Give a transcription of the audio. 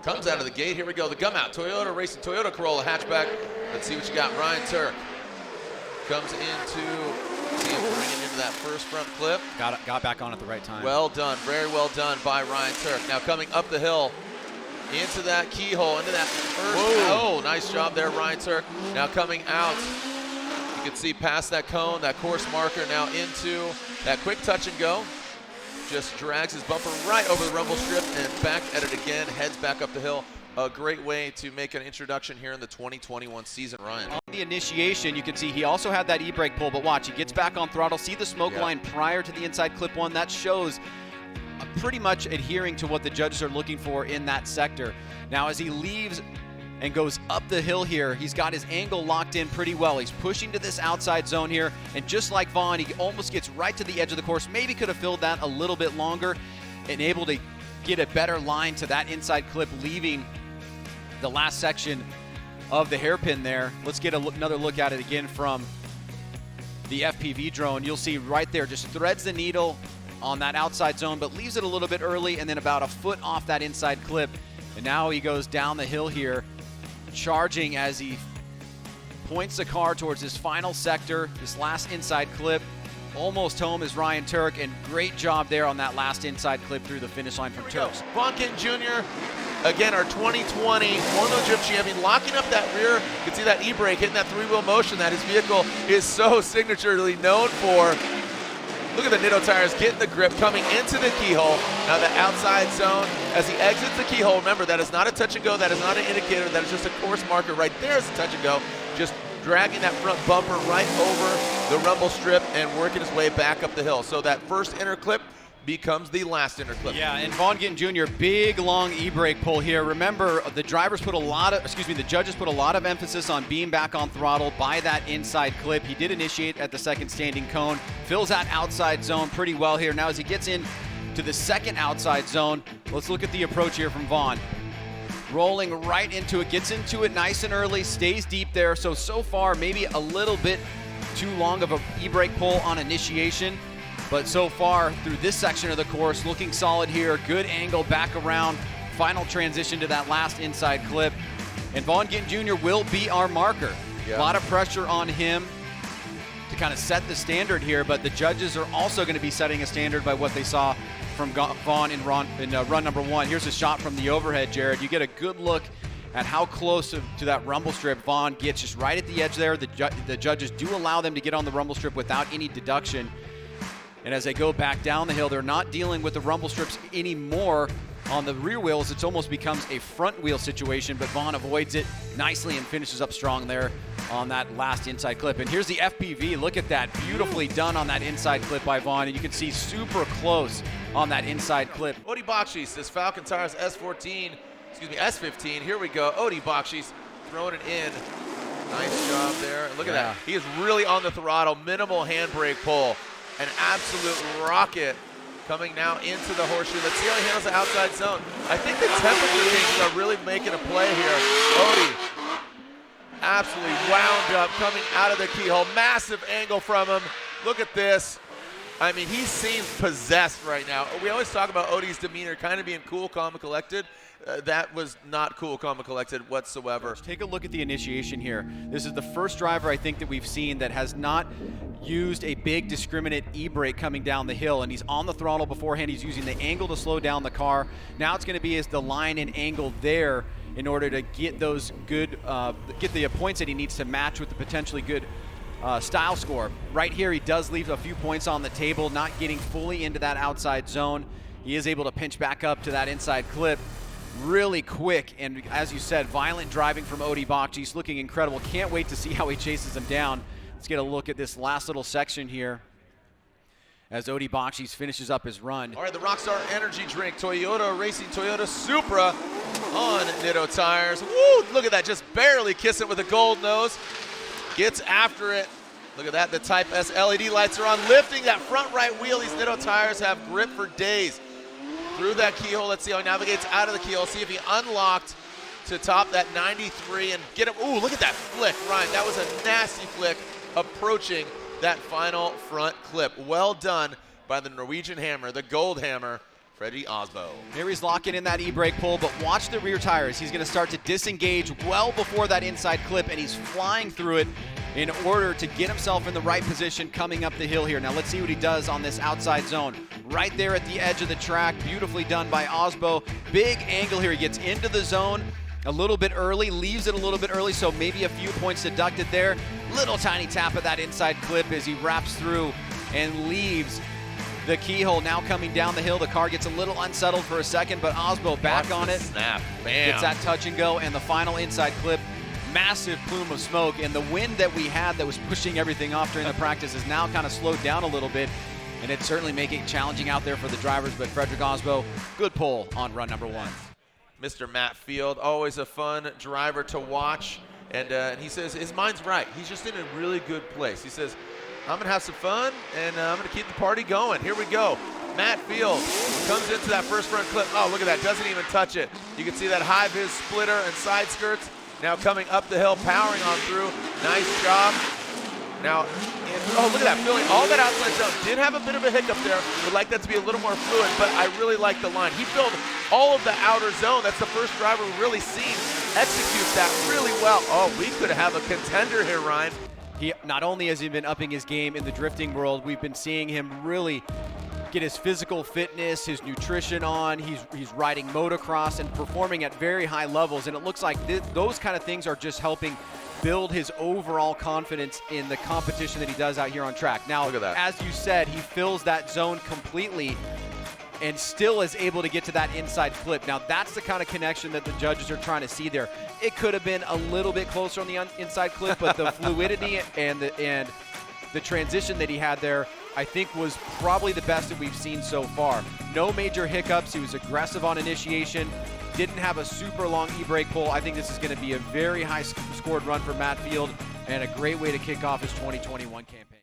Comes out of the gate. Here we go. The gum out. Toyota racing Toyota Corolla hatchback. Let's see what you got. Ryan Tuerck comes into, see him bringing into that first front clip. Got back on at the right time. Well done. Very well done by Ryan Tuerck. Now coming up the hill into that keyhole, into that first. Whoa. Oh, nice job there, Ryan Tuerck. Now coming out. You can see past that cone, that course marker, now into that quick touch and go. Just drags his bumper right over the rumble strip and back at it again, heads back up the hill. A great way to make an introduction here in the 2021 season, Ryan. On the initiation, you can see he also had that e-brake pull, but watch, he gets back on throttle. See the smoke line prior to the inside clip one? That shows pretty much adhering to what the judges are looking for in that sector. Now as he leaves and goes up the hill here, he's got his angle locked in pretty well. He's pushing to this outside zone here, and just like Vaughn, he almost gets right to the edge of the course. Maybe could have filled that a little bit longer and able to get a better line to that inside clip, leaving the last section of the hairpin there. Let's get another look at it again from the FPV drone. You'll see right there, just threads the needle on that outside zone, but leaves it a little bit early and then about a foot off that inside clip. And now he goes down the hill here, charging as he points the car towards his final sector, this last inside clip. Almost home is Ryan Tuerck, and great job there on that last inside clip through the finish line from Tuerck. Vaughn Gittin Jr., again, our 2020 MotoGP champion, locking up that rear. You can see that e-brake hitting that three-wheel motion that his vehicle is so signaturely known for. Look at the Nitto tires getting the grip, coming into the keyhole. Now the outside zone, as he exits the keyhole, remember that is not a touch and go, that is not an indicator, that is just a course marker. Right there is a touch and go, just dragging that front bumper right over the rumble strip and working his way back up the hill. So that first inner clip becomes the last inner clip. Yeah, and Vaughn Gittin Jr., big long e-brake pull here. Remember, the judges put a lot of emphasis on being back on throttle by that inside clip. He did initiate at the second standing cone, fills that outside zone pretty well here. Now as he gets in to the second outside zone, let's look at the approach here from Vaughn. Rolling right into it, gets into it nice and early, stays deep there. So far, maybe a little bit too long of a e-brake pull on initiation. But so far through this section of the course, looking solid here. Good angle back around. Final transition to that last inside clip. And Vaughn Gittin Jr. will be our marker. A lot of pressure on him to kind of set the standard here, but the judges are also going to be setting a standard by what they saw from Vaughn in run number one. Here's a shot from the overhead, Jared. You get a good look at how close to that rumble strip Vaughn gets, just right at the edge there. The judges do allow them to get on the rumble strip without any deduction. And as they go back down the hill, they're not dealing with the rumble strips anymore on the rear wheels. It almost becomes a front wheel situation, but Vaughn avoids it nicely and finishes up strong there on that last inside clip. And here's the FPV. Look at that. Beautifully done on that inside clip by Vaughn. And you can see super close on that inside clip. Odi Bakchis, this Falcon Tires S15. Here we go. Odi Bakchis throwing it in. Nice job there. Look at that. He is really on the throttle. Minimal handbrake pull. An absolute rocket coming now into the horseshoe. Let's see how he handles the outside zone. I think the temperature changes are really making a play here. Odi absolutely wound up coming out of the keyhole. Massive angle from him. Look at this. I mean, he seems possessed right now. We always talk about Odi's demeanor kind of being cool, calm, and collected. That was not cool, calm, and collected whatsoever. Take a look at the initiation here. This is the first driver I think that we've seen that has not used a big discriminate e-brake coming down the hill, and he's on the throttle beforehand. He's using the angle to slow down the car. Now it's going to be the line and angle there in order to get those good, get the points that he needs to match with the potentially good style score. Right here, he does leave a few points on the table, not getting fully into that outside zone. He is able to pinch back up to that inside clip really quick, and as you said, violent driving from Odi Bakchis, looking incredible. Can't wait to see how he chases him down. Let's get a look at this last little section here as Odi Bakchis finishes up his run. All right, the Rockstar Energy Drink, Toyota Racing Toyota Supra on Nitto tires. Woo, look at that, just barely kissing with a gold nose. Gets after it. Look at that, the Type S LED lights are on, lifting that front right wheel. These Nitto tires have grip for days. Through that keyhole, let's see how he navigates out of the keyhole. See if he unlocked to top that 93 and get him. Ooh, look at that flick, Ryan. That was a nasty flick approaching that final front clip. Well done by the Norwegian Hammer, the Gold Hammer, Fredric Aasbo. Here he's locking in that e-brake pull, but watch the rear tires. He's going to start to disengage well before that inside clip, and he's flying through it in order to get himself in the right position coming up the hill here. Now let's see what he does on this outside zone. Right there at the edge of the track, beautifully done by Aasbo. Big angle here. He gets into the zone a little bit early, leaves it a little bit early, so maybe a few points deducted there. Little tiny tap of that inside clip as he wraps through and leaves the keyhole. Now coming down the hill, the car gets a little unsettled for a second, but Aasbo back on it. Snap, bam. Gets that touch and go, and the final inside clip. Massive plume of smoke, and the wind that we had that was pushing everything off during the practice is now kind of slowed down a little bit, and it's certainly making it challenging out there for the drivers. But Fredric Aasbo, good pull on run number 1. Mr. Matt Field, always a fun driver to watch, and he says his mind's right. He's just in a really good place. He says, I'm going to have some fun, and I'm going to keep the party going. Here we go. Matt Field comes into that first front clip. Oh, look at that. Doesn't even touch it. You can see that high-vis splitter and side skirts. Now coming up the hill, powering on through. Nice job. Now, oh, look at that, filling all that outside zone. Did have a bit of a hiccup there. Would like that to be a little more fluid, but I really like the line. He filled all of the outer zone. That's the first driver we've really seen execute that really well. Oh, we could have a contender here, Ryan. He not only has he been upping his game in the drifting world, we've been seeing him really get his physical fitness, his nutrition on. He's riding motocross and performing at very high levels, and it looks like those kind of things are just helping build his overall confidence in the competition that he does out here on track. Now, look at that. As you said, he fills that zone completely and still is able to get to that inside clip. Now, that's the kind of connection that the judges are trying to see there. It could have been a little bit closer on the inside clip, but the fluidity and the transition that he had there, I think, was probably the best that we've seen so far. No major hiccups. He was aggressive on initiation. Didn't have a super long e-brake pull. I think this is going to be a very high scored run for Matt Field and a great way to kick off his 2021 campaign.